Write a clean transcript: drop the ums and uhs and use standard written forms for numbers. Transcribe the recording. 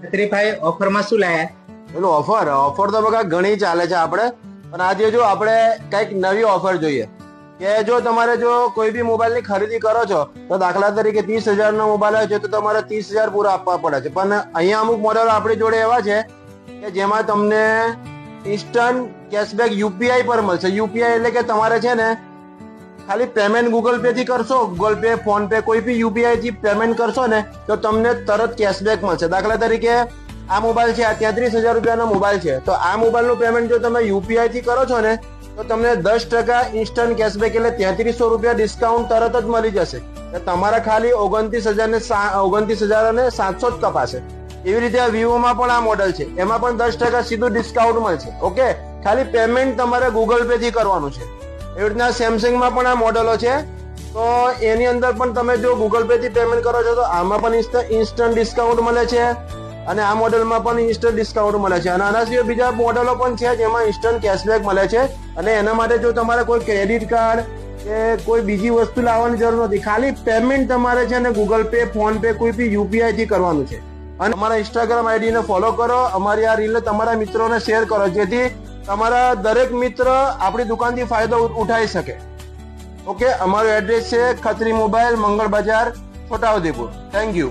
છત્રીભાઈ ઓફરમાં શું લાયા? પેલું ઓફર તો બકા ઘણી ચાલે છે આપણે, પણ આજે જો આપણે કંઈક નવી ઓફર જોઈએ કે જો તમારે જો કોઈ બી મોબાઈલની ખરીદી કરો છો તો દાખલા તરીકે 30,000 નો મોબાઈલ આવે છે તો તમારે 30,000 પૂરા આપવા પડે છે, પણ અહીંયા અમુક મોડેલો આપણી જોડે એવા છે કે જેમાં તમને ઇન્સ્ટન્ટ કેશબેક યુપીઆઈ પર મળશે. યુપીઆઈ એટલે કે તમારે છે ને ખાલી પેમેન્ટ ગૂગલ પે થી કરશો, ગૂગલ પે, ફોન પે, કોઈ બી યુપીઆઈ થી પેમેન્ટ કરશો ને તો તમને તરત કેશબેક મળશે. દાખલા તરીકે આ મોબાઈલ છે, આ 33,000 રૂપિયાનો મોબાઈલ છે, તો આ મોબાઈલનું પેમેન્ટ જો તમે યુપીઆઈ થી કરો છો ને તો તમને 10% ઇન્સ્ટન્ટ કેશબેક એટલે 3300 રૂપિયા ડિસ્કાઉન્ટ તરત જ મળી જશે. તમારા ખાલી 29,700 જ કપાશે. એવી રીતે વિવોમાં પણ આ મોડેલ છે, એમાં પણ 10% સીધું ડિસ્કાઉન્ટ મળશે. ઓકે, ખાલી પેમેન્ટ તમારે ગૂગલ પે થી કરવાનું છે. એવી રીતના સેમસંગમાં પણ આ મોડેલો છે, તો એની અંદર પણ તમે જો ગૂગલ પે થી પેમેન્ટ કરો છો તો આમાં પણ ઇન્સ્ટન્ટ ડિસ્કાઉન્ટ મળે છે અને આ મોડેલમાં પણ ઇન્સ્ટન્ટ ડિસ્કાઉન્ટ મળે છે. અને આના સિવાય બીજા મોડેલો પણ છે જેમાં ઇન્સ્ટન્ટ કેશબેક મળે છે. અને એના માટે જો તમારે કોઈ ક્રેડિટ કાર્ડ કે કોઈ બીજી વસ્તુ લાવવાની જરૂર નથી, ખાલી પેમેન્ટ તમારે છે ને ગૂગલ પે, ફોન પે, કોઈ બી યુપીઆઈ થી કરવાનું છે. અને અમારા ઇન્સ્ટાગ્રામ આઈડી ને ફોલો કરો, અમારી આ રીલ તમારા મિત્રોને શેર કરો, જેથી તમારા દરેક મિત્ર આપણી દુકાનથી ફાયદો ઉઠાવી શકે. ઓકે, અમારું એડ્રેસ છે ખત્રી મોબાઈલ, મંગળ બજાર, છોટાઉદેપુર. Thank you.